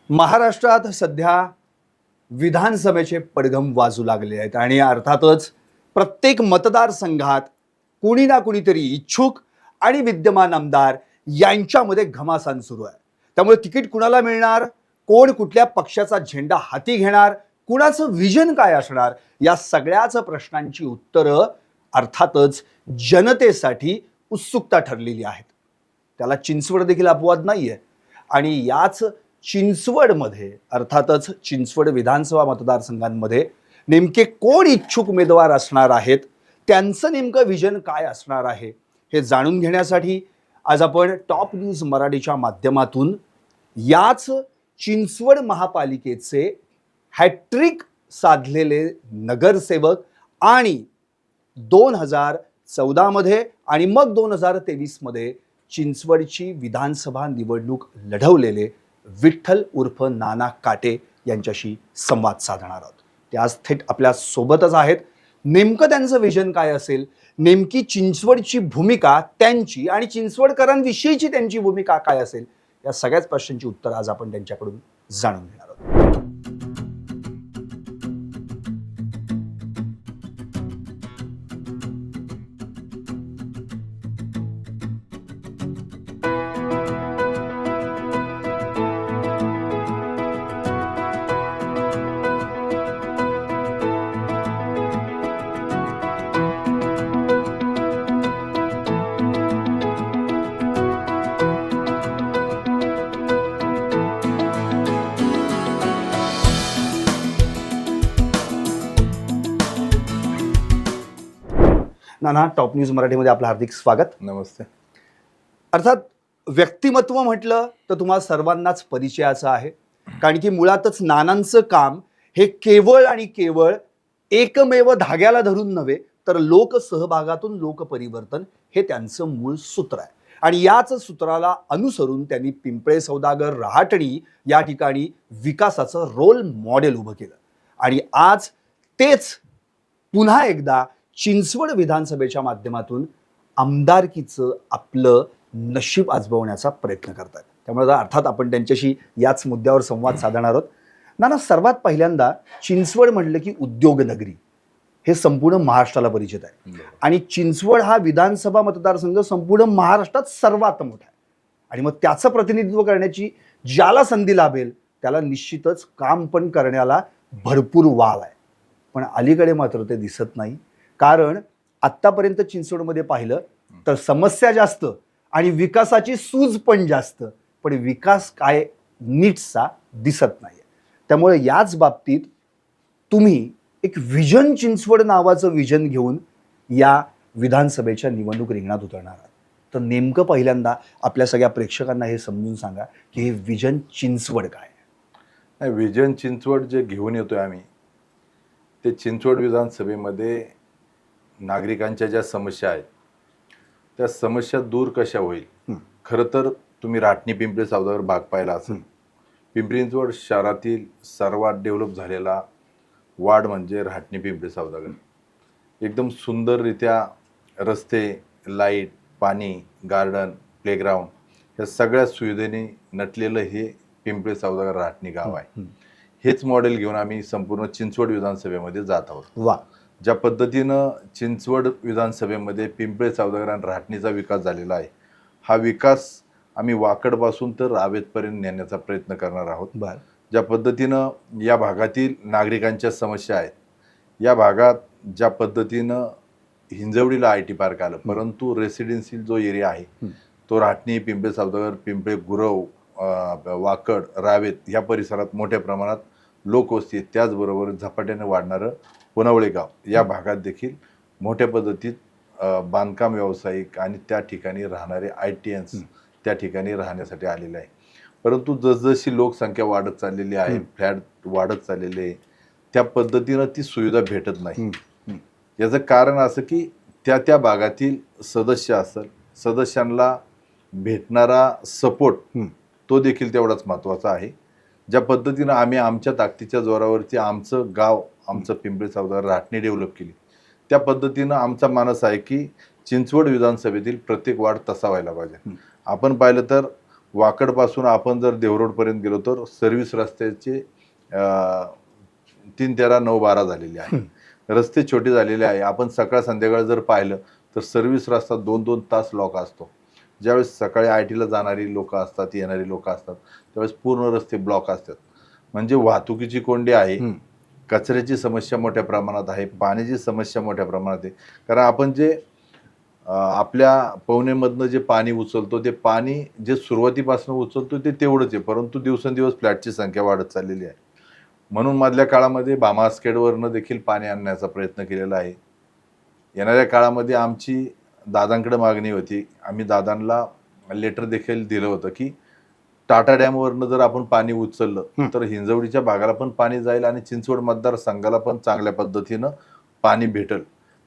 महाराष्ट्रात सध्या विधानसभेचे पडघम वाजू लागले आहेत आणि अर्थातच प्रत्येक मतदारसंघात कुणी ना कुणीतरी इच्छुक आणि विद्यमान आमदार यांच्यामध्ये घमासान सुरू आहे. त्यामुळे तिकीट कुणाला मिळणार, कोण कुठल्या पक्षाचा झेंडा हाती घेणार, कुणाचं विजन काय असणार, या सगळ्याच प्रश्नांची उत्तरं अर्थातच जनतेसाठी उत्सुकता ठरलेली आहेत. त्याला चिंचवड देखील अपवाद नाहीये. आणि याच चिंचवडमध्ये अर्थातच चिंचवड विधानसभा मतदारसंघांमध्ये नेमके कोण इच्छुक उमेदवार असणार आहेत, त्यांचं नेमकं विजन काय असणार आहे, हे जाणून घेण्यासाठी आज आपण टॉप न्यूज मराठीच्या माध्यमातून याच चिंचवड महापालिकेचे हॅट्रिक साधलेले नगरसेवक आणि 2014 मध्ये आणि मग 2023 मध्ये चिंचवडची विधानसभा निवडणूक लढवलेले विठ्ठल उर्फ नाना काटे यांच्याशी संवाद साधणार आहोत. ते आज थेट आपल्या सोबतच आहेत. नेमकं त्यांचं विजन काय असेल, नेमकी चिंचवडची भूमिका त्यांची आणि चिंचवडकरांविषयीची त्यांची भूमिका काय असेल, या सगळ्याच प्रश्नांची उत्तर आज आपण त्यांच्याकडून जाणून घेणार आहोत. नाना, टॉप न्यूज मराठीमध्ये आपलं हार्दिक स्वागत. नमस्ते. अर्थात व्यक्तिमत्व म्हटलं तर तुम्हाला सर्वांनाच परिचयाचं आहे, कारण की मुळातच नानांचं काम हे केवळ आणि केवळ एकमेव धाग्याला धरून नव्हे तर लोकसहभागातून लोकपरिवर्तन हे त्यांचं मूळ सूत्र आहे. आणि याच सूत्राला अनुसरून त्यांनी पिंपळे सौदागर रहाटणी या ठिकाणी विकासाचं रोल मॉडेल उभं केलं. आणि आज तेच पुन्हा एकदा चिंचवड विधानसभेच्या माध्यमातून आमदारकीचं आपलं नशीब आजमावण्याचा प्रयत्न करतात. त्यामुळे अर्थात आपण त्यांच्याशी याच मुद्द्यावर संवाद साधणार आहोत. नाना, सर्वात पहिल्यांदा चिंचवड म्हटलं की उद्योग नगरी हे संपूर्ण महाराष्ट्राला परिचित आहे. आणि चिंचवड हा विधानसभा मतदारसंघ संपूर्ण महाराष्ट्रात सर्वात मोठा आहे. आणि मग त्याचं प्रतिनिधित्व करण्याची ज्याला संधी लाभेल त्याला निश्चितच काम पण करण्याला भरपूर वाव आहे. पण अलीकडे मात्र ते दिसत नाही. कारण आत्तापर्यंत चिंचवडमध्ये पाहिलं तर समस्या जास्त आणि विकासाची सूज पण जास्त, पण विकास काय नीटसा दिसत नाही. त्यामुळे याच बाबतीत तुम्ही एक विजन चिंचवड नावाचं विजन घेऊन या विधानसभेच्या निवडणूक रिंगणात उतरणार आहात. तर नेमकं पहिल्यांदा आपल्या सगळ्या प्रेक्षकांना हे समजून सांगा की हे विजन चिंचवड काय आहे. विजन चिंचवड जे घेऊन येतोय आम्ही, ते चिंचवड विधानसभेमध्ये नागरिकांच्या ज्या समस्या आहेत त्या समस्या दूर कशा होईल. खरं तर तुम्ही राटणी पिंपरी सौदागर भाग पाहिला असेल. पिंपरी चिंचवड शहरातील सर्वात डेव्हलप झालेला वार्ड म्हणजे राटणी पिंपरी सौदागर. एकदम सुंदररित्या रस्ते, लाईट, पाणी, गार्डन, प्लेग्राऊंड या सगळ्या सुविधेने नटलेलं हे पिंपरी सौदागर राटणी गाव आहे. हेच मॉडेल घेऊन आम्ही संपूर्ण चिंचवड विधानसभेमध्ये जात आहोत. वा. ज्या पद्धतीनं चिंचवड विधानसभेमध्ये पिंपळे सौदागर आणि राहटणीचा विकास झालेला आहे, हा विकास आम्ही वाकडपासून तर रावेतपर्यंत नेण्याचा प्रयत्न करणार आहोत. ज्या पद्धतीनं या भागातील नागरिकांच्या समस्या आहेत, या भागात ज्या पद्धतीनं हिंजवडीला IT पार्क आलं, परंतु रेसिडेन्शियल जो एरिया आहे तो राहटणी, पिंपळे सौदागर, पिंपळे गुरव, वाकड, रावेत ह्या परिसरात मोठ्या प्रमाणात लोकवस्ती आहे. त्याचबरोबर झपाट्याने वाढणारं पुनवळे गाव या भागात देखील मोठ्या पद्धतीत बांधकाम व्यावसायिक आणि त्या ठिकाणी राहणारे ITNs त्या ठिकाणी राहण्यासाठी आलेले आहे. परंतु जसजशी लोकसंख्या वाढत चाललेली आहे, फ्लॅट वाढत चाललेले आहे, त्या पद्धतीनं ती सुविधा भेटत नाही. याचं कारण असं की त्या भागातील सदस्य असेल, सदस्यांना भेटणारा सपोर्ट तो देखील तेवढाच महत्त्वाचा आहे. ज्या पद्धतीनं आम्ही आमच्या ताकदीच्या जोरावरती आमचं गाव, आमचं पिंपरी सौदागर राहटणी डेव्हलप केली, त्या पद्धतीनं आमचा मानस आहे की चिंचवड विधानसभेतील प्रत्येक वार्ड तसा व्हायला पाहिजे. आपण पाहिलं तर वाकडपासून आपण जर देवरोडपर्यंत गेलो तर सर्व्हिस रस्त्याचे 3-13-9-12 झालेले आहे. रस्ते छोटे झालेले आहे. आपण सकाळ संध्याकाळ जर पाहिलं तर सर्व्हिस रस्ता 2-2 तास लॉक असतो. ज्यावेळेस सकाळी ITला जाणारी लोक असतात, येणारी लोक असतात, त्यावेळेस पूर्ण रस्ते ब्लॉक असतात. म्हणजे वाहतुकीची कोंडी आहे, कचऱ्याची समस्या मोठ्या प्रमाणात आहे, पाण्याची समस्या मोठ्या प्रमाणात आहे. कारण आपण जे आपल्या पवनेमधनं जे पाणी उचलतो ते पाणी जे सुरुवातीपासून उचलतो ते तेवढंच आहे, परंतु दिवसेंदिवस फ्लॅटची संख्या वाढत चाललेली आहे. म्हणून मधल्या काळामध्ये भामासखेडवरनं देखील पाणी आणण्याचा प्रयत्न केलेला आहे. येणाऱ्या काळामध्ये आमची दादांकडे मागणी होती, आम्ही दादांना लेटर देखील दिलं होतं की टाटा डॅमवरनं जर आपण पाणी उचललं तर हिंजवडीच्या भागाला पण पाणी जाईल आणि चिंचवड मतदारसंघाला पण चांगल्या पद्धतीनं पाणी भेटल.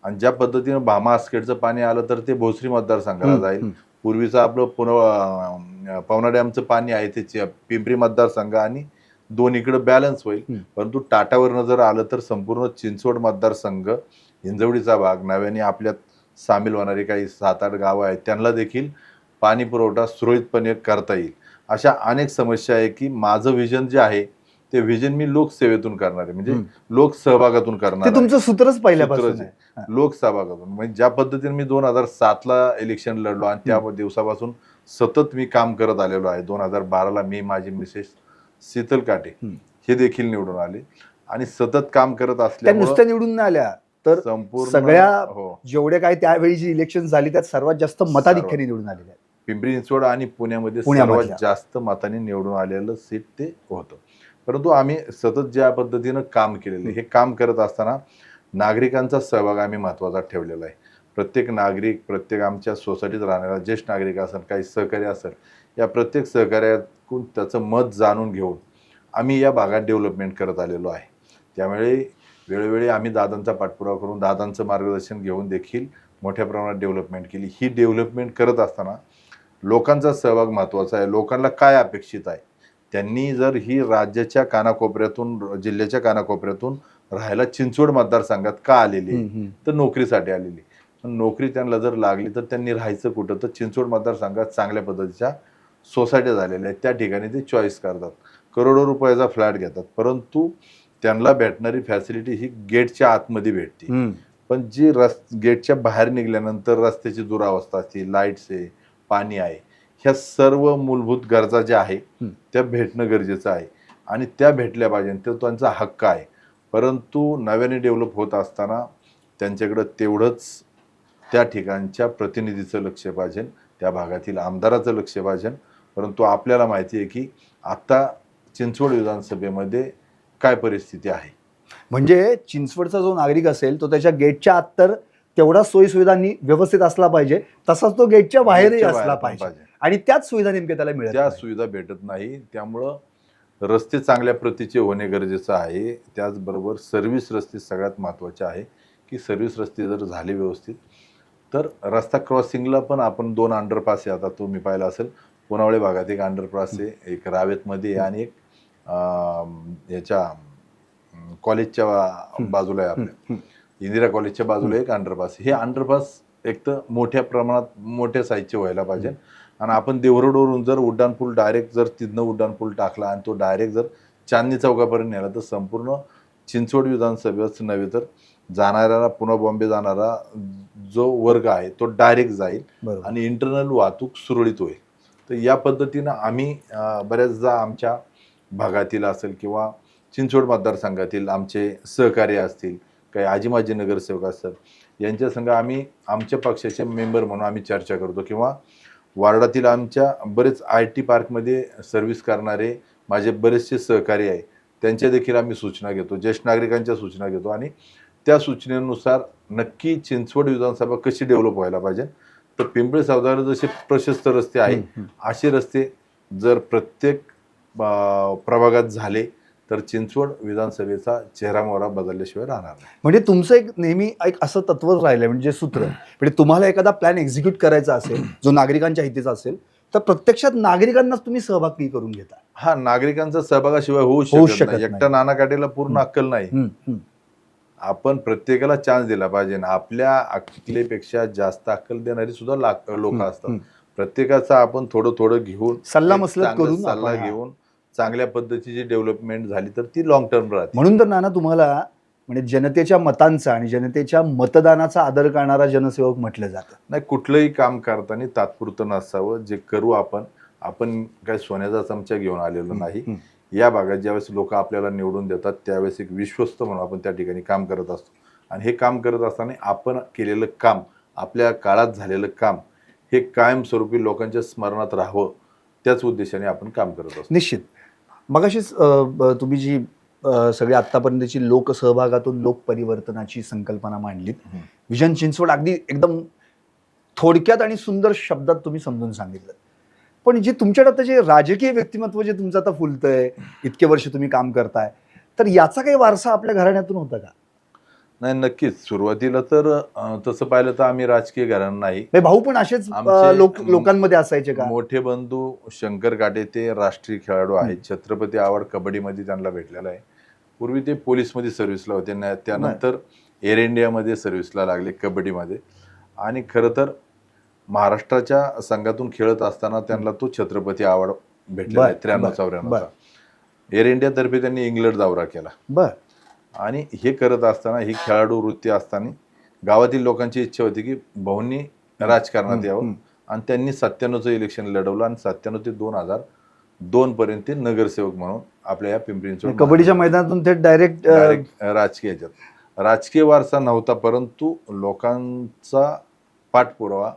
आणि ज्या पद्धतीनं भामा आसखेडचं पाणी आलं तर ते भोसरी मतदारसंघाला जाईल. पूर्वीचं आपलं पवना डॅमचं पाणी आहे ते पिंपरी मतदारसंघ आणि दोन्हीकडे बॅलन्स होईल. परंतु टाटावरनं जर आलं तर संपूर्ण चिंचवड मतदारसंघ, हिंजवडीचा भाग, नव्याने आपल्यात सामील होणारी काही 7-8 गावं आहेत त्यांना देखील पाणी पुरवठा सुरळीतपणे करता येईल. अशा अनेक समस्या आहे की माझं विजन जे आहे ते विजन मी लोकसेवेतून करणार आहे, म्हणजे लोकसहभागातून करणार ते तुमचं सूत्रच पहिल्यापासून आहे. लोकसहभागातून. म्हणजे ज्या पद्धतीने मी 2007ला इलेक्शन लढलो आणि त्या दिवसापासून सतत मी काम करत आलेलो आहे. 2012ला मी, माझी मिसेस शीतल काटे हे देखील निवडून आले आणि सतत काम करत त्या असल्यामुळे नुसत्या निवडून नाही आल्या तर संपूर्ण सगळ्या जेवढे काही त्यावेळी जी इलेक्शन झाली त्यात सर्वात जास्त मताधिक्याने निवडून आलेल्या आहेत. पिंपरी चिंचवड आणि पुण्यामध्ये सर्वात जास्त मतांनी निवडून आलेलं सीट ते होतं. परंतु आम्ही सतत ज्या पद्धतीनं काम केलेलं हे काम करत असताना नागरिकांचा सहभाग आम्ही महत्त्वाचा ठेवलेला आहे. प्रत्येक नागरिक, प्रत्येक आमच्या सोसायटीत राहणारा ज्येष्ठ नागरिक असेल, काही सहकारी असेल, या प्रत्येक सहकार्यातून त्याचं मत जाणून घेऊन आम्ही या भागात डेव्हलपमेंट करत आलेलो आहे. त्यामुळे वेळोवेळी आम्ही दादांचा पाठपुरावा करून दादांचं मार्गदर्शन घेऊन देखील मोठ्या प्रमाणात डेव्हलपमेंट केली. ही डेव्हलपमेंट करत असताना लोकांचा सहभाग महत्त्वाचा आहे. लोकांना काय अपेक्षित आहे, त्यांनी जर ही राज्याच्या कानाकोपऱ्यातून, जिल्ह्याच्या कानाकोपऱ्यातून राहायला चिंचवड मतदारसंघात का आलेली, तर नोकरीसाठी आलेली. नोकरी त्यांना जर लागली तर त्यांनी राहायचं कुठं, तर चिंचवड मतदारसंघात चांगल्या पद्धतीच्या सोसायट्या झालेल्या आहेत, त्या ठिकाणी ते चॉईस करतात. करोडो रुपयाचा फ्लॅट घेतात, परंतु त्यांना भेटणारी फॅसिलिटी ही गेटच्या आतमध्ये भेटते. पण जी गेटच्या बाहेर निघाल्यानंतर रस्त्याची दुरावस्था असते, लाईट्स आहे, पाणी आहे, ह्या सर्व मूलभूत गरजा ज्या आहे त्या भेटणं गरजेचं आहे आणि त्या भेटल्या पाहिजे, तो त्यांचा हक्क आहे. परंतु नव्याने डेव्हलप होत असताना त्यांच्याकडं तेवढंच त्या ठिकाणच्या प्रतिनिधीचं लक्ष पाहिजे, त्या भागातील आमदाराचं लक्ष पाहिजे. परंतु आपल्याला माहिती आहे की आता चिंचवड विधानसभेमध्ये काय परिस्थिती आहे. म्हणजे चिंचवडचा जो नागरिक असेल तो त्याच्या गेटच्या आत तर तेवढा सोयीसुविधांनी व्यवस्थित असला पाहिजे, तसाच तो गेटच्या बाहेरही असला पाहिजे आणि त्याच सुविधा नेमक्या त्याला मिळत, त्या सुविधा भेटत नाही. त्यामुळं रस्ते चांगल्या प्रतीचे होणे गरजेचं आहे. त्याचबरोबर सर्व्हिस रस्ते सगळ्यात महत्त्वाचे आहे की सर्व्हिस रस्ते जर झाले व्यवस्थित तर रस्ता क्रॉसिंगला पण आपण 2 अंडरपास आहे. आता तुम्ही पाहिलं असेल पुनावळे भागात एक अंडरपास आहे, एक रावेतमध्ये आणि एक याच्या कॉलेजच्या बाजूला आहे, आपल्या इंदिरा कॉलेजच्या बाजूला एक अंडरपास. हे अंडरपास एक तर मोठ्या प्रमाणात मोठ्या साईजचे व्हायला पाहिजे आणि आपण देवरोडवरून जर उड्डाणपूल डायरेक्ट जर तिथनं उड्डाणपूल टाकला आणि तो डायरेक्ट जर चांदणी चौकापर्यंत नेला तर संपूर्ण चिंचवड विधानसभेच नव्हे तर जाणाऱ्याला, पुन्हा बॉम्बे जाणारा जो वर्ग आहे तो डायरेक्ट जाईल आणि इंटरनल वाहतूक सुरळीत होईल. तर या पद्धतीनं आम्ही बऱ्याचदा आमच्या भागातील असेल किंवा चिंचवड मतदारसंघातील आमचे सहकारी असतील, काही आजी-माजी नगरसेवक असतात, यांच्या संग आम्ही आमच्या पक्षाचे मेंबर म्हणून आम्ही चर्चा करतो किंवा वार्डातील आमच्या बरेच IT पार्कमध्ये सर्व्हिस करणारे माझे बरेचसे सहकारी आहे, त्यांच्या देखील आम्ही सूचना घेतो, ज्येष्ठ नागरिकांच्या सूचना घेतो आणि त्या सूचनेनुसार नक्की चिंचवड विधानसभा कशी डेव्हलप व्हायला पाहिजे. तर पिंपळे सौदागर जसे प्रशस्त रस्ते आहेत असे रस्ते जर प्रत्येक प्रभागात झाले तर चिंचवड विधानसभेचा चेहरामोहरा बदलल्याशिवाय राहणार नाही. म्हणजे तुमचं एक नेहमी एक असं तत्वच राहिलंय, म्हणजे सूत्र, म्हणजे तुम्हाला एखादा प्लॅन एक्झिक्यूट करायचा असेल जो नागरिकांच्या हिताचा असेल तर प्रत्यक्षात नागरिकांनाच तुम्ही सहभागी करून घेता. हा, नागरिकांचा सहभागाशिवाय होऊ शकत नाही. एकटा नाना काटेला पूर्ण अक्कल नाही. आपण प्रत्येकाला चान्स दिला पाहिजे. आपल्या अक्कलेपेक्षा जास्त अक्कल देणारी सुद्धा लोक असतात, प्रत्येकाचा आपण थोडं थोडं घेऊन सल्लामसलत एक चांगला करून सल्ला आपण- घेऊन चांगल्या पद्धतीची डेव्हलपमेंट झाली तर ती लॉंग टर्म राहते. म्हणून तर नाना तुम्हाला म्हणजे जनतेच्या मतांचा आणि जनतेच्या मतदानाचा आदर करणारा जनसेवक म्हटलं जातं. नाही, कुठलंही काम करताना तात्पुरतं नसावं. जे करू आपण काय सोन्याचा चमचा घेऊन आलेलो नाही. या भागात ज्यावेळेस लोक आपल्याला निवडून देतात त्यावेळेस एक विश्वस्त म्हणून आपण त्या ठिकाणी काम करत असतो. आणि हे काम करत असताना आपण केलेलं काम, आपल्या काळात झालेलं काम हे कायमस्वरूपी लोकांच्या स्मरणात राहावं, त्याच उद्देशाने आपण काम करत असतो. निश्चित. मगाशीच तुम्ही जी सगळी आत्तापर्यंतची लोकसहभागातून लोकपरिवर्तनाची संकल्पना मांडलीत. विजन चिंचवड अगदी एकदम थोडक्यात आणि सुंदर शब्दात तुम्ही समजून सांगितलं. पण जे तुमच्याकडे आता जे राजकीय व्यक्तिमत्व जे तुमचं आता फुलतंय, इतके वर्ष तुम्ही काम करताय, तर याचा काही वारसा आपल्या घराण्यातून होता का? नाही, नक्कीच. सुरुवातीला तर तसं पाहिलं तर आम्ही राजकीय घराणं नाही. म्हणजे भाऊ पण असेच आमचे लोकांमध्ये असायचे का? मोठे बंधू शंकर काटे ते राष्ट्रीय खेळाडू आहेत. छत्रपती आवड कबड्डीमध्ये त्यांना भेटलेला आहे. पूर्वी ते पोलीसमध्ये सर्व्हिसला होते. त्यानंतर एअर इंडियामध्ये सर्व्हिसला लागले कबड्डीमध्ये. आणि खरं तर महाराष्ट्राच्या संघातून खेळत असताना त्यांना तो छत्रपती आवड भेटलेला आहे 93-94. एअर इंडियातर्फे त्यांनी इंग्लंड दौरा केला. बर. आणि हे करत असताना ही खेळाडू वृत्ती असताना गावातील लोकांची इच्छा होती की भाऊंनी राजकारणात यावं. आणि त्यांनी 97चं इलेक्शन लढवलं आणि 97 ते 2002 पर्यंत ते नगरसेवक म्हणून आपल्या या पिंपरी चिंचवड कबड्डीच्या मैदानातून ते डायरेक्ट राजकीय याच्यात राजकीय वारसा नव्हता, परंतु लोकांचा पाठपुरावा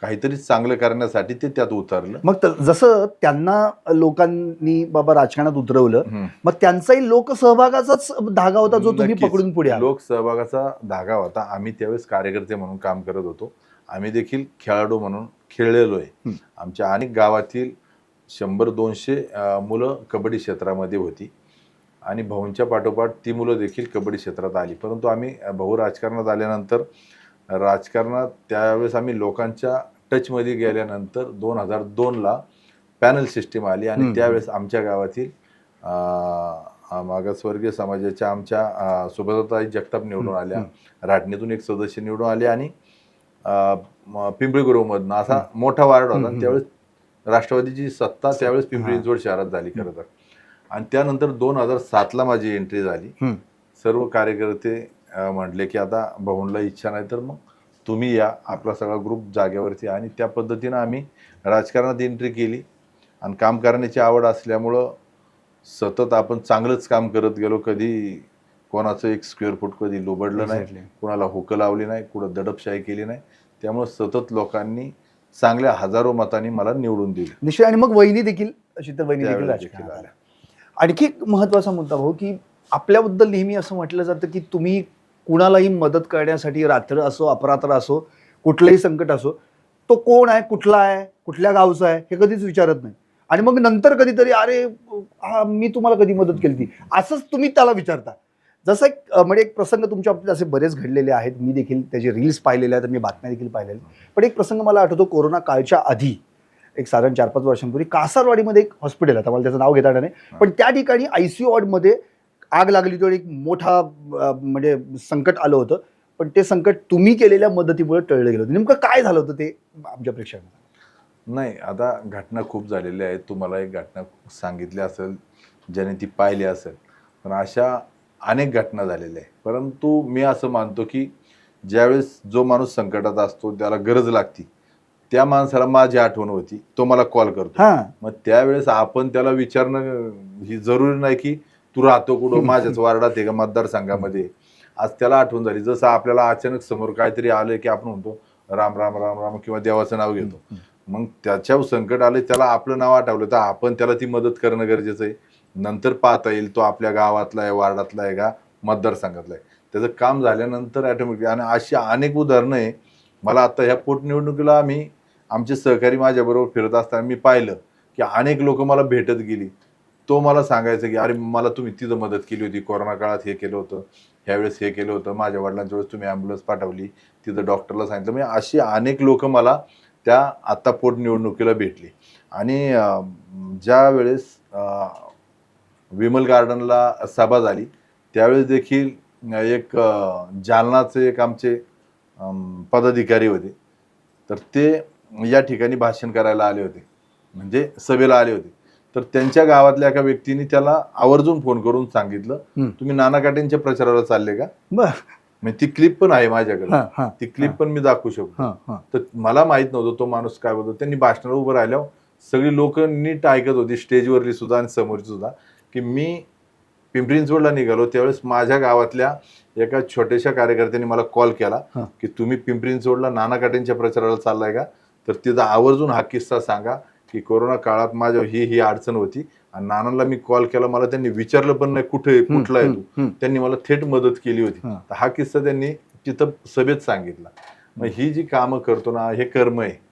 काहीतरी चांगलं करण्यासाठी ते त्यात उतरलं. मग जसं त्यांना लोकांनी बाबा राजकारणात उतरवलं, मग त्यांचाही लोकसहभागाचाच धागा होता जो तुम्ही नक्कीच. पकडून पुढे आला. लोकसहभागाचा धागा होता. आम्ही त्यावेळेस कार्यकर्ते म्हणून काम करत होतो. आम्ही देखील खेळाडू म्हणून खेळलेलो आहे. आमच्या अनेक गावातील 100-200 मुलं कबड्डी क्षेत्रामध्ये होती आणि भाऊंच्या पाठोपाठ ती मुलं देखील कबड्डी क्षेत्रात आली. परंतु आम्ही भाऊ राजकारणात आल्यानंतर राजकारणात त्यावेळेस आम्ही लोकांच्या टचमध्ये गेल्यानंतर 2002ला पॅनल सिस्टीम आली आणि त्यावेळेस आमच्या गावातील मागासवर्गीय समाजाच्या आमच्या सुभद्राताई जगताप निवडून आल्या. राटणीतून एक सदस्य निवडून आले आणि पिंपरी गुरुमधनं असा मोठा वार्ड होता. त्यावेळेस राष्ट्रवादीची सत्ता त्यावेळेस पिंपरी चिंचवड शहरात झाली खरं तर. आणि त्यानंतर 2007ला माझी एंट्री झाली. सर्व कार्यकर्ते म्हटले की आता भाऊंला इच्छा नाही तर मग तुम्ही या, आपला सगळा ग्रुप जागेवरती. आणि त्या पद्धतीनं आम्ही राजकारणात एंट्री केली. आणि काम करण्याची आवड असल्यामुळं सतत आपण चांगलंच काम करत गेलो. कधी कोणाचं 1 स्क्वेअर फूट कधी लुबडलं नाही, कोणाला हुकं लावली नाही, कुठं दडपशाही केली नाही. त्यामुळे सतत लोकांनी चांगल्या हजारो मतांनी मला निवडून दिले. निश्चित. आणि मग वहिनी देखील राजकारणात आल्या. आणखी एक महत्वाचा मुद्दा भाऊ की आपल्याबद्दल नेहमी असं म्हटलं जातं की तुम्ही कुणालाही मदत करण्यासाठी रात्र असो अपरात्र असो कुठलंही संकट असो, तो कोण आहे, कुठला आहे, कुठल्या गावचा आहे हे कधीच विचारत नाही. आणि मग नंतर कधीतरी अरे मी तुम्हाला कधी मदत केली ती असंच तुम्ही त्याला विचारता. जसं म्हणजे एक प्रसंग तुमच्या बाबतीत असे बरेच घडलेले आहेत. मी देखील त्याचे रील्स पाहिलेले आहेत, मी बातम्या देखील पाहिलेल्या. पण एक प्रसंग मला आठवतो, कोरोना काळच्या आधी एक साधारण 4-5 वर्षांपूर्वी कासारवाडीमध्ये एक हॉस्पिटल आहे, मला त्याचं नाव घेता येणार नाही, पण त्या ठिकाणी ICU वॉर्डमध्ये आग लागली. तो एक मोठा म्हणजे संकट आलं होतं. पण ते संकट तुम्ही केलेल्या मदतीमुळे टळलं गेलं होतं. नेमकं काय झालं होतं ते आमच्या प्रेक्षकांना? नाही, आता घटना खूप झालेल्या आहेत. तुम्हाला एक घटना सांगितली असेल, ज्याने ती पाहिली असेल. पण अशा अनेक घटना झालेल्या आहेत. परंतु मी असं मानतो की ज्यावेळेस जो माणूस संकटात असतो, त्याला गरज लागती, त्या माणसाला माझी आठवण होती, तो मला कॉल करतो. मग त्यावेळेस आपण त्याला विचारणं ही जरुरी नाही की तू राहतो कुठं, माझ्याच वार्डात आहे का, मतदारसंघामध्ये. आज त्याला आठवण झाली. जसं आपल्याला अचानक समोर काहीतरी आलं की आपण म्हणतो राम राम राम राम किंवा देवाचं नाव घेतो. मग त्याच्यावर संकट आलं, त्याला आपलं नाव आठवलं तर आपण त्याला ती मदत करणं गरजेचं आहे. नंतर पाहता येईल तो आपल्या गावातला आहे, वार्डातला आहे का, मतदारसंघातला आहे. त्याचं काम झाल्यानंतर ऑटोमॅटिक. आणि अशी अनेक उदाहरणं आहे. मला आता ह्या पोटनिवडणुकीला आमचे सहकारी माझ्याबरोबर फिरत असताना मी पाहिलं की अनेक लोक मला भेटत गेली. तो मला सांगायचं की अरे मला तुम्ही तिथं मदत केली होती, कोरोना काळात हे केलं होतं, ह्यावेळेस हे केलं होतं, माझ्या वडिलांच्या वेळेस तुम्ही ॲम्ब्युलन्स पाठवली, तिथं डॉक्टरला सांगितलं. म्हणजे अशी अनेक लोक मला त्या आत्ता पोटनिवडणुकीला भेटली. आणि ज्या वेळेस विमल गार्डनला सभा झाली त्यावेळेस देखील एक जालनाचे एक आमचे पदाधिकारी होते. तर ते या ठिकाणी भाषण करायला आले होते, म्हणजे सभेला आले होते. तर त्यांच्या गावातल्या एका व्यक्तीने त्याला आवर्जून फोन करून सांगितलं, तुम्ही नाना काटेंच्या प्रचाराला चालले का? म्हणजे ती क्लिप पण आहे माझ्याकडे, ती क्लिप पण मी दाखवू शकतो. तर मला माहित नव्हतं तो माणूस काय बोलतो. त्यांनी भाषणाला उभं राहिल्यावर सगळी लोक नीट ऐकत होती, स्टेजवरली सुद्धा आणि समोरची सुद्धा, की मी पिंपरी चिंचवडला निघालो त्यावेळेस माझ्या गावातल्या एका छोट्याशा कार्यकर्त्यांनी मला कॉल केला की तुम्ही पिंपरी चिंचवडला नाना काटेंच्या प्रचाराला चाललाय का? तर तिचा आवर्जून हा किस्सा सांगा की कोरोना काळात माझ्या ही अडचण होती आणि नानांना मी कॉल केला, मला त्यांनी विचारलं पण नाही कुठला आहे तू, त्यांनी मला थेट मदत केली होती. तर हा किस्सा त्यांनी तिथं सभेत सांगितला. मग ही जी कामं करतो ना, हे कर्म आहे.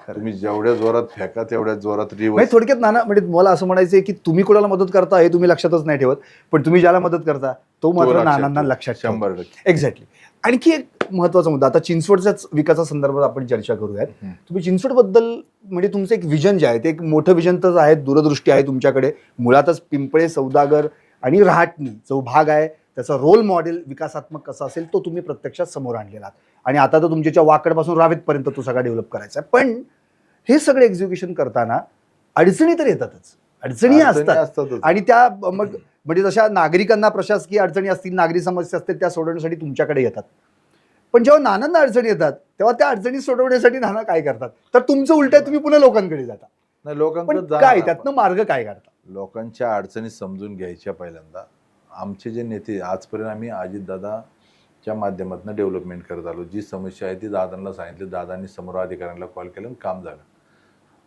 तुम्ही जेवढ्या जोरात फेका तेवढ्या जोरात रिवर्स. थोडक्यात नाना, म्हणजे मला असं म्हणायचं की तुम्ही कोणाला मदत करता हे तुम्ही लक्षातच नाही ठेवत, पण तुम्ही ज्याला मदत करता तो मात्र नानांना लक्षात 100%. एक्झॅक्टली. आणखी एक महत्वाचा मुद्दा, आता चिंचवडच्याच विकासासंदर्भात आपण चर्चा करूयात. तुम्ही चिंचवड बद्दल म्हणजे तुमचं एक विजन जे आहे ते एक मोठं विजन तर आहे, दूरदृष्टी आहे तुमच्याकडे. मुळातच पिंपळे, सौदागर आणि रहाटणी जो भाग आहे त्याचा रोल मॉडेल विकासात्मक कसा असेल तो तुम्ही प्रत्यक्षात समोर आणलेला आहात. आणि आता तर तुमच्या वाकडपासून रावेतपर्यंत तो सगळा डेव्हलप करायचा आहे. पण हे सगळं एक्झिक्युशन करताना अडचणी तर येतातच, अडचणी असतात. आणि त्या मग म्हणजे जशा नागरिकांना प्रशासकीय अडचणी असतील, नागरी समस्या असतील, त्या सोडवण्यासाठी तुमच्याकडे येतात. पण जेव्हा नानांना अडचणी येतात तेव्हा त्या अडचणी सोडवण्यासाठी नाना काय करतात? तर तुमचं उलट तुम्ही पुन्हा लोकांकडे जाता. नाही, लोकांकडे काय त्यातनं मार्ग काय काढता? लोकांच्या अडचणी समजून घ्यायच्या. पहिल्यांदा आमचे जे नेते आजपर्यंत आम्ही अजितदादाच्या माध्यमातून डेव्हलपमेंट करत आलो. जी समस्या आहे ती दादांना सांगितली, दादांनी समोर अधिकाऱ्यांना कॉल केला आणि काम झालं.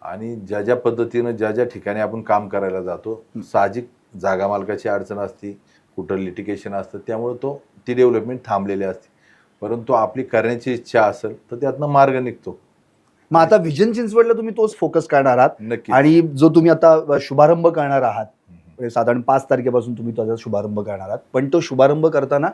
आणि ज्या ज्या पद्धतीनं ज्या ज्या ठिकाणी आपण काम करायला जातो, साहजिक जागा मालकाची अडचण असती, कुठं लिटिगेशन असतं, त्यामुळे ती डेव्हलपमेंट थांबलेली असते. परंतु आपली करण्याची इच्छा असेल तर त्यातनं मार्ग निघतो. मग आता विजन चिंचवडला तुम्ही तोच फोकस करणार आहात. नक्की. आणि जो तुम्ही आता शुभारंभ करणार आहात, साधारण 5 तारखेपासून तुम्ही त्याचा शुभारंभ करणार आहात. पण तो शुभारंभ करताना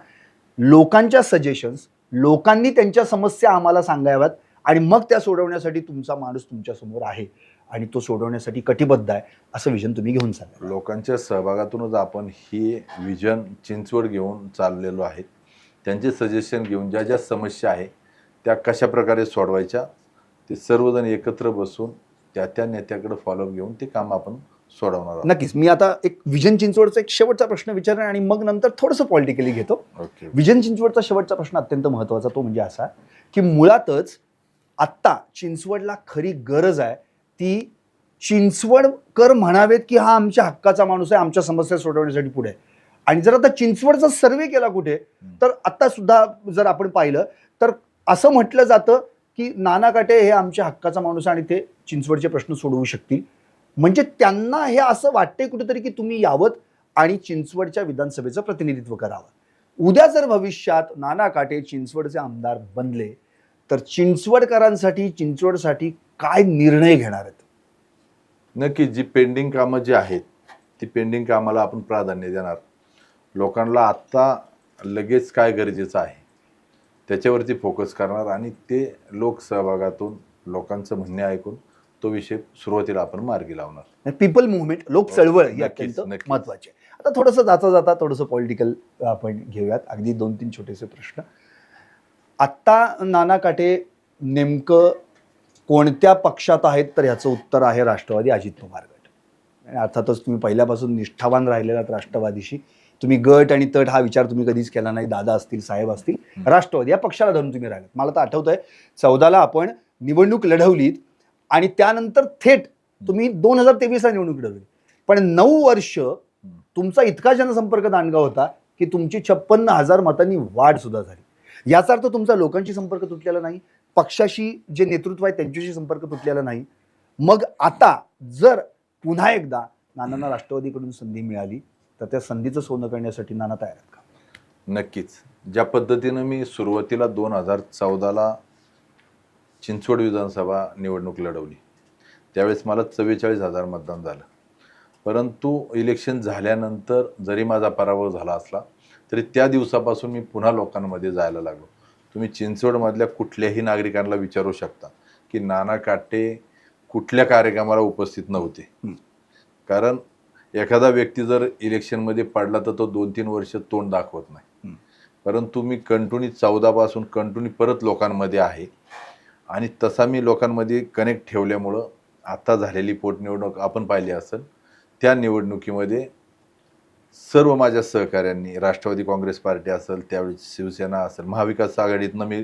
लोकांच्या सजेशन्स, लोकांनी त्यांच्या समस्या आम्हाला सांगाव्यात आणि मग त्या सोडवण्यासाठी तुमचा माणूस तुमच्या समोर आहे आणि तो सोडवण्यासाठी कटिबद्ध आहे, असं विजन तुम्ही घेऊन चालला. लोकांच्या सहभागातूनच आपण ही विजन चिंचवड घेऊन चाललेलो आहे. त्यांचे सजेशन घेऊन ज्या ज्या समस्या आहे त्या कशा प्रकारे सोडवायच्या ते सर्वजण एकत्र बसून त्या नेत्याकडे फॉलोअप घेऊन ते काम आपण सोडवणार आहोत. नक्कीच. मी आता एक विजन चिंचवडचा एक शेवटचा प्रश्न विचारणार आणि मग नंतर थोडंसं पॉलिटिकली घेतो. विजन चिंचवडचा शेवटचा प्रश्न अत्यंत महत्त्वाचा, तो म्हणजे असा की मुळातच आत्ता चिंचवडला खरी गरज आहे ती चिंचवडकर म्हणावेत की हा आमच्या हक्काचा माणूस आहे, आमच्या समस्या सोडवण्यासाठी पुढे आहे. आणि जर आता चिंचवडचा सर्वे केला कुठे, तर आता सुद्धा जर आपण पाहिलं तर असं म्हटलं जातं की नाना काटे हे आमच्या हक्काचा माणूस आहे आणि ते चिंचवडचे प्रश्न सोडवू शकतील. म्हणजे त्यांना हे असं वाटते कुठेतरी की तुम्ही यावत आणि चिंचवडच्या विधानसभेचं प्रतिनिधित्व करावं. उद्या जर भविष्यात नाना काटे चिंचवडचे आमदार बनले तर चिंचवडकरांसाठी, चिंचवडसाठी काय निर्णय घेणार आहेत? नक्की. जी पेंडिंग कामं जी आहेत ती पेंडिंग कामाला आपण प्राधान्य देणार. लोकांना आत्ता लगेच काय गरजेचं आहे त्याच्यावरती फोकस करणार आणि ते लोकसहभागातून लोकांचं म्हणणे ऐकून तो विषय सुरुवातीला आपण मार्गी लावणार. पीपल मुवमेंट, लोक चळवळ ही अत्यंत महत्वाची आहे. आता थोडंसं जाता जाता थोडंसं पॉलिटिकल आपण घेऊयात. अगदी 2-3 छोटेसे प्रश्न. आत्ता नाना काटे नेमकं कोणत्या पक्षात आहेत? तर याचं उत्तर आहे राष्ट्रवादी, अजित पवार गट. आणि अर्थातच तुम्ही पहिल्यापासून निष्ठावान राहिलेलात राष्ट्रवादीशी. तुम्ही गट आणि तट हा विचार तुम्ही कधीच केला नाही. दादा असतील, साहेब असतील, राष्ट्रवादी या पक्षाला धरून तुम्ही राहिलात. मला तर आठवतंय 14ला आपण निवडणूक लढवलीत आणि त्यानंतर थेट तुम्ही 2023ला निवडणूक लढवली. पण 9 वर्ष तुमचा इतका जनसंपर्क दांडगा होता की तुमची 56,000 मतांनी वाढ सुद्धा झाली. याचा अर्थ तुमचा लोकांशी संपर्क तुटलेला नाही, पक्षाशी जे नेतृत्व आहे त्यांच्याशी संपर्क तुटलेला नाही. मग आता जर पुन्हा एकदा नानांना राष्ट्रवादीकडून संधी मिळाली तर त्या संधीचं सोनं करण्यासाठी नाना तयार आहेत का? नक्कीच. ज्या पद्धतीनं मी सुरुवातीला 2014ला चिंचवड विधानसभा निवडणूक लढवली त्यावेळेस मला 44,000 मतदान झालं. परंतु इलेक्शन झाल्यानंतर जरी माझा पराभव झाला असला तरी त्या दिवसापासून मी पुन्हा लोकांमध्ये जायला लागलो. तुम्ही चिंचवडमधल्या कुठल्याही नागरिकांना विचारू शकता की नाना काटे कुठल्या कार्यक्रमाला उपस्थित नव्हते. कारण एखादा व्यक्ती जर इलेक्शनमध्ये पडला तर तो 2-3 वर्ष तोंड दाखवत नाही. परंतु मी कंटिन्यू 14 पासून कंटिन्यू परत लोकांमध्ये आहे आणि तसा मी लोकांमध्ये कनेक्ट ठेवल्यामुळं आता झालेली पोटनिवडणूक आपण पाहिली असेल, त्या निवडणुकीमध्ये सर्व माझ्या सहकाऱ्यांनी, राष्ट्रवादी काँग्रेस पार्टी असेल, त्यावेळेस शिवसेना असेल, महाविकास आघाडीतनं मी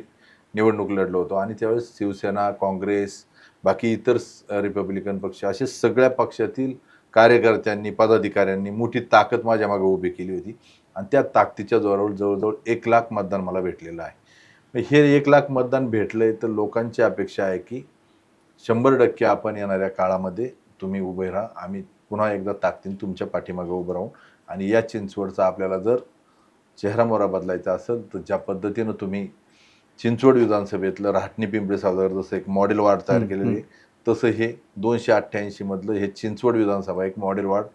निवडणूक लढलो होतो आणि त्यावेळेस शिवसेना, काँग्रेस, बाकी इतर रिपब्लिकन पक्ष, असे सगळ्या पक्षातील कार्यकर्त्यांनी, पदाधिकाऱ्यांनी मोठी ताकद माझ्या मागे उभी केली होती आणि त्या ताकदीच्या जोरावर जवळजवळ 1,00,000 मतदान मला भेटलेलं आहे. हे 1,00,000 मतदान भेटलंय तर लोकांची अपेक्षा आहे की 100% आपण येणाऱ्या काळामध्ये तुम्ही उभे राहा, आम्ही पुन्हा एकदा ताकदीने तुमच्या पाठीमागे उभं राहू आणि या चिंचवडचा आपल्याला जर चेहरामोहरा बदलायचा असेल तर ज्या पद्धतीनं तुम्ही चिंचवड विधानसभेतलं राहटणी पिंपळे सावदागर जसं एक मॉडेल वार्ड तयार केलेलं आहे, तसं हे 288 मधलं हे चिंचवड विधानसभा एक मॉडेल वार्ड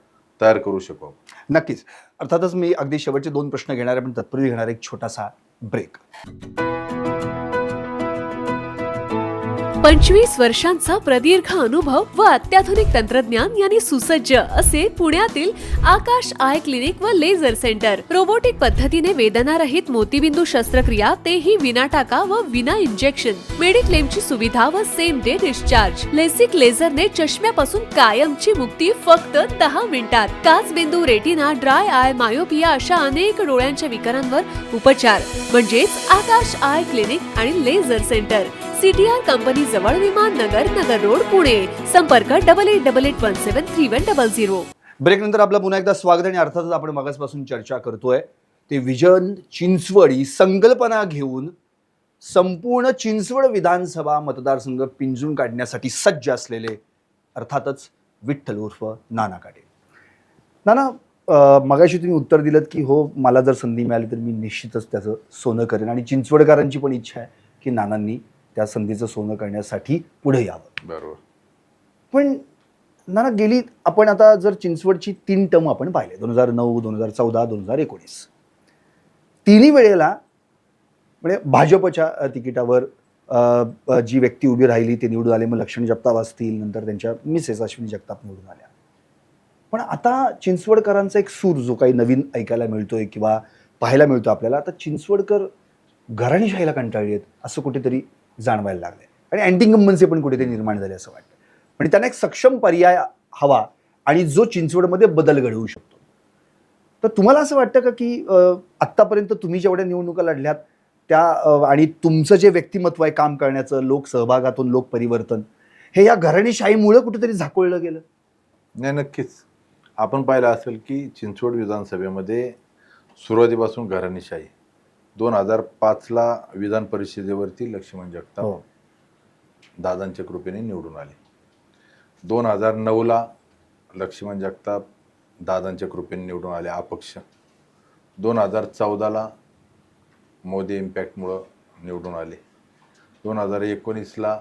तयार करू शकू. नक्कीच. अर्थातच मी अगदी शेवटचे 2 प्रश्न घेणार आहे, पण तत्पूर्वी घेणार एक छोटासा ब्रेक. 25 वर्षांचा प्रदीर्घ अनुभव व अत्याधुनिक तंत्रज्ञान यांनी सुसज्ज असे पुण्यातील आकाश आय क्लिनिक व लेझर सेंटर. रोबोटिक पद्धतीने वेदनारहित मोतीबिंदू शस्त्रक्रिया, तेही विना टाका व विना इंजेक्शन. मेडिक्लेमची सुविधा व सेम डे डिस्चार्ज. लेसिक लेझरने चष्म्यापासून कायमची मुक्ती फक्त 10 मिनिटात. काचबिंदू, रेटिना, ड्राय आय, मायोपिया अशा अनेक डोळ्यांच्या विकारांवर उपचार म्हणजेच आकाश आय क्लिनिक आणि लेझर सेंटर. CTR कंपनी जवळ, विमान नगर, नगर रोड, पुणे. संपर्क 8888173100. ब्रेक नंतर आपलं पुन्हा एकदा स्वागत आणि अर्थातच आपण मगासपासून चर्चा करतोय ते विजन चिंचवड ही संकल्पना घेऊन संपूर्ण चिंचवड विधानसभा मतदारसंघ पिंजून काढण्यासाठी सज्ज असलेले अर्थातच विठ्ठल उर्फ नाना काटे. नाना, मगाशी तुम्ही उत्तर दिलं की हो, मला जर संधी मिळाली तर मी निश्चितच त्याचं सोनं करेन आणि चिंचवडकरांची पण इच्छा आहे की नानांनी त्या संधीचं सोनं करण्यासाठी पुढे यावं. बरोबर. पण नाना, गेली आपण आता जर चिंचवडची 3 टर्म आपण पाहिले, 2009, 2014, 2019, तिन्ही वेळेला म्हणजे भाजपच्या तिकिटावर जी व्यक्ती उभी राहिली ते निवडून आले. मग लक्ष्मण जगताप असतील, नंतर त्यांच्या मिसेस अश्विनी जगताप निवडून आल्या. पण आता चिंचवडकरांचा एक सूर जो काही नवीन ऐकायला मिळतोय किंवा पाहायला मिळतो आपल्याला, आता चिंचवडकर घराणेशाहीला कंटाळली आहेत असं कुठेतरी जाणवायला लागलंय आणि अँटी इन्कम्बन्सी पण कुठेतरी निर्माण झाले असं वाटतं. पण त्यांना एक सक्षम पर्याय हवा आणि जो चिंचवडमध्ये बदल घडवू शकतो. तर तुम्हाला असं वाटतं का की आत्तापर्यंत तुम्ही जेवढ्या निवडणुका लढल्यात त्या आणि तुमचं जे व्यक्तिमत्व आहे काम करण्याचं, लोक सहभागातून लोक परिवर्तन, हे या घराणेशाहीमुळे कुठेतरी झाकोळलं गेलं? नाही, नक्कीच. आपण पाहिलं असेल की चिंचवड विधानसभेमध्ये सुरुवातीपासून घराणेशाही. 2005ला विधान परिषदेवरती लक्ष्मण जगताप दादांच्या कृपेने निवडून आले. 2009ला लक्ष्मण जगताप दादांच्या कृपेने निवडून आले अपक्ष. 2014ला मोदी इम्पॅक्टमुळं निवडून आले. 2019ला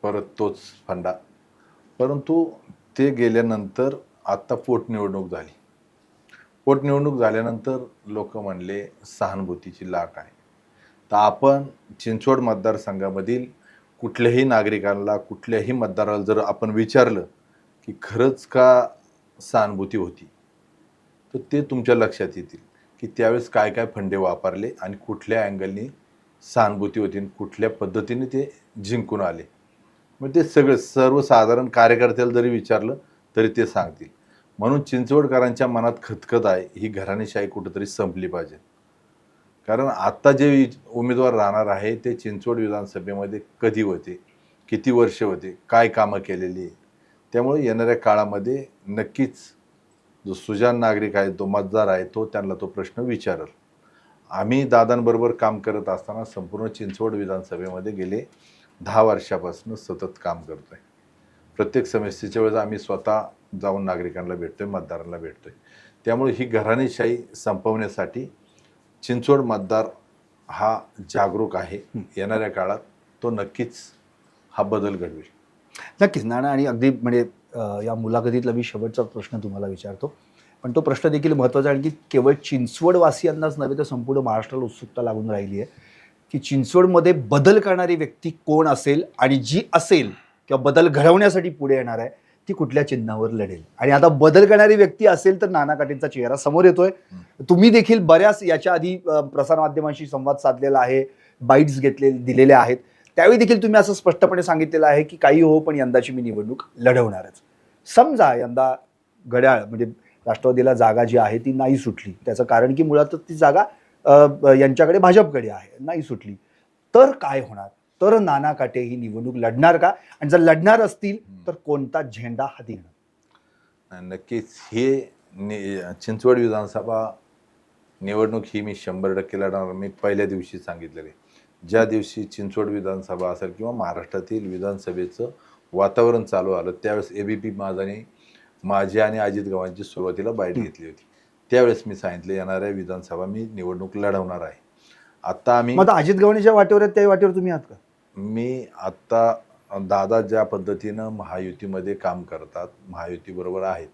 परत तोच फंडा. परंतु ते गेल्यानंतर आत्ता पोटनिवडणूक झाली. पोटनिवडणूक झाल्यानंतर लोक म्हणले सहानुभूतीची लाट आहे. तर आपण चिंचवड मतदारसंघामधील कुठल्याही नागरिकांना, कुठल्याही मतदाराला जर आपण विचारलं की खरंच का सहानुभूती होती, तर ते तुमच्या लक्षात येतील की त्यावेळेस काय काय फंडे वापरले आणि कुठल्या अँगलनी सहानुभूती होती आणि कुठल्या पद्धतीने ते जिंकून आले. मग ते सगळं सर्वसाधारण कार्यकर्त्याला जरी विचारलं तरी ते सांगतील. म्हणून चिंचवडकरांच्या मनात खतखत आहे, ही घराणेशाही कुठंतरी संपली पाहिजे. कारण आत्ता जे उमेदवार राहणार आहे ते चिंचवड विधानसभेमध्ये कधी होते, किती वर्ष होते, काय कामं केलेली. त्यामुळे येणाऱ्या काळामध्ये नक्कीच जो सुजाण नागरिक आहे, तो मतदार आहे, तो त्यांना तो प्रश्न विचारेल. आम्ही दादांबरोबर काम करत असताना संपूर्ण चिंचवड विधानसभेमध्ये गेले 10 वर्षापासून सतत काम करतोय. प्रत्येक समस्येच्या वेळेस आम्ही स्वतः जाऊन नागरिकांना भेटतोय, मतदारांना भेटतोय. त्यामुळे ही घराणेशाही संपवण्यासाठी चिंचवड मतदार हा जागरूक आहे. येणाऱ्या काळात तो नक्कीच हा बदल घडवेल. नक्कीच नाना. आणि अगदी म्हणजे या मुलाखतीतला मी शेवटचा प्रश्न तुम्हाला विचारतो, पण तो प्रश्न देखील महत्त्वाचा आहे की केवळ चिंचवडवासियांनाच नव्हे तर संपूर्ण महाराष्ट्राला उत्सुकता लागून राहिली आहे की चिंचवडमध्ये बदल करणारी व्यक्ती कोण असेल आणि जी असेल किंवा बदल घडवण्यासाठी पुढे येणार आहे ती कुठल्या चिन्हावर लढेल. आणि आता बदल करणारी व्यक्ती असेल तर नाना काटेंचा चेहरा समोर येतोय. तुम्ही देखील बऱ्याच याच्या आधी प्रसारमाध्यमांशी संवाद साधलेला आहे, बाईट्स दिलेल्या आहेत. त्यावेळी देखील तुम्ही असं स्पष्टपणे सांगितलेलं आहे की काही हो पण यंदाची मी निवडणूक लढवणारच. समजा यंदा घड्याळ म्हणजे राष्ट्रवादीला जागा जी आहे ती नाही सुटली, त्याचं कारण की मुळातच ती जागा यांच्याकडे भाजपकडे आहे, नाही सुटली, तर काय होणार? तर नाना काटे ही निवडणूक लढणार का? आणि जर लढणार असतील तर कोणता झेंडा हाती घेणार? नक्कीच हे चिंचवड विधानसभा निवडणूक ही मी 100% लढणार. मी पहिल्या दिवशी सांगितलेले, ज्या दिवशी चिंचवड विधानसभा असेल किंवा महाराष्ट्रातील विधानसभेचं वातावरण चालू आलं त्यावेळेस ABP माझी आणि अजित गव्हाणची सुरुवातीला बाईट घेतली होती. त्यावेळेस मी सांगितले येणाऱ्या विधानसभा मी निवडणूक लढवणार आहे. आता आम्ही मग अजित गव्हाणीच्या वाटेवर आहेत त्या वाटेवर तुम्ही आहात का? मी आत्ता दादा ज्या पद्धतीनं महायुतीमध्ये काम करतात, महायुतीबरोबर आहेत,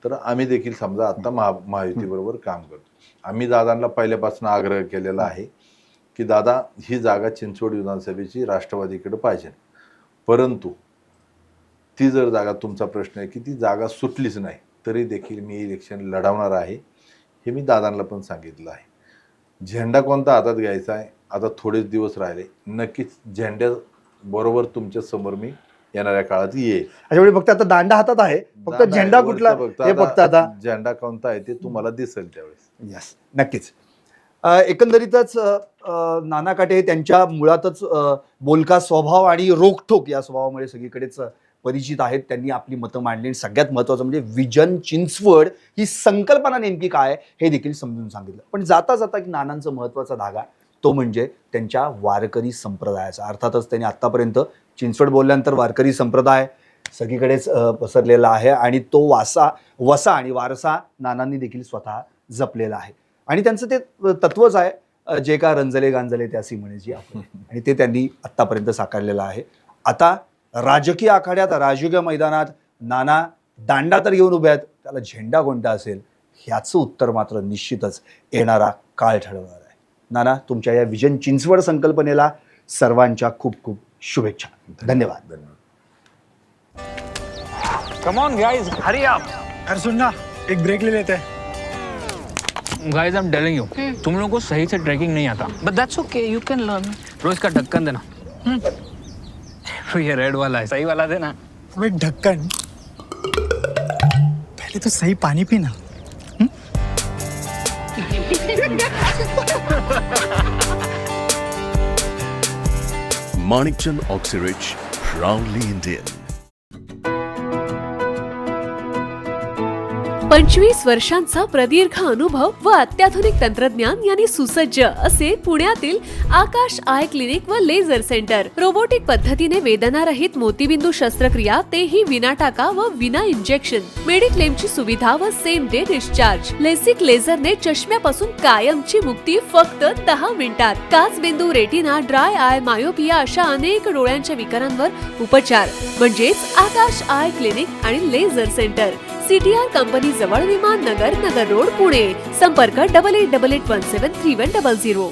तर आम्ही देखील समजा आत्ता महायुतीबरोबर काम करतो. आम्ही दादांना पहिल्यापासून आग्रह केलेला आहे की दादा ही जागा चिंचवड विधानसभेची राष्ट्रवादीकडे पाहिजे, परंतु ती जर जागा, तुमचा प्रश्न आहे की ती जागा सुटलीच नाही तरी देखील मी इलेक्शन लढवणार आहे, हे मी दादांना पण सांगितलं आहे. झेंडा कोणता हातात घ्यायचा आहे आता थोडेच दिवस राहिले, नक्कीच झेंड्याबरोबर तुमच्या समोर मी येणाऱ्या काळात येईल. त्याच्यामुळे फक्त आता दांडा हातात आहे, फक्त झेंडा कुठला हे फक्त आता झेंडा कोणता आहे ते तुम्हाला दिसेल त्यावेळेस. यस, नक्कीच. एकंदरीतच नाना काटे त्यांच्या मुळातच बोलका स्वभाव आणि रोखठोक या स्वभावामुळे सगळीकडेच परिचित आहेत. त्यांनी आपली मतं मांडली आणि सगळ्यात महत्त्वाचं म्हणजे विजन चिंचवड ही संकल्पना नेमकी काय हे देखील समजून सांगितलं. पण जाता जाता की नानांचं महत्त्वाचा धागा तो म्हणजे त्यांच्या वारकरी संप्रदायाचा. अर्थातच त्यांनी आत्तापर्यंत चिंचवड बोलल्यानंतर वारकरी संप्रदाय सगळीकडेच पसरलेला आहे आणि तो वसा आणि वारसा नानांनी देखील स्वतः जपलेला आहे. आणि त्यांचं ते तत्वच आहे, जे का रंजले गांजले त्यासी म्हणे जी आपण, आणि ते त्यांनी आत्तापर्यंत साकारलेलं आहे. आता राजकीय आखाड्यात, राजकीय मैदानात नाना दांडा तर घेऊन उभे आहेत, त्याला झेंडा कोणता असेल ह्याचं उत्तर मात्र निश्चितच येणारा काळ ठरवणार आहे. नाना, तुमच्या या विजन चिंचवड संकल्पनेला सर्वांच्या खूप खूप शुभेच्छा. धन्यवाद. Come on guys, hurry up. यार सुन ना, एक ब्रेक ले लेते हैं. Guys, I am telling you, तुम लोगों को सही से ट्रैकिंग नहीं आता. But that's okay, you can learn. रोज का ढक्कन देना. ये रेड वाला है, सही वाला देना. अबे ढक्कन, पहले तो सही पानी पीना. Manikchand Oxyrich, proudly Indian. 25 वर्षांचा प्रदीर्घ अनुभव व अत्याधुनिक तंत्रज्ञान यांनी सुसज्ज असे पुण्यातील आकाश आय क्लिनिक व लेझर सेंटर. रोबोटिक पद्धतीने वेदनारहित मोतीबिंदू शस्त्रक्रिया, तेही विना टाका व विना इंजेक्शन. मेडिक्लेमची सुविधा व सेम डे डिस्चार्ज. लेसिक लेझरने चष्म्यापासून कायमची मुक्ती फक्त 10 मिनिटात. काचबिंदू, रेटिना, ड्राय आय, मायोपिया अशा अनेक डोळ्यांच्या विकारांवर उपचार म्हणजेच आकाश आय क्लिनिक आणि लेझर सेंटर. CTR कंपनी जवळ, विमान नगर, नगर रोड, पुणे. संपर्क 8888173100.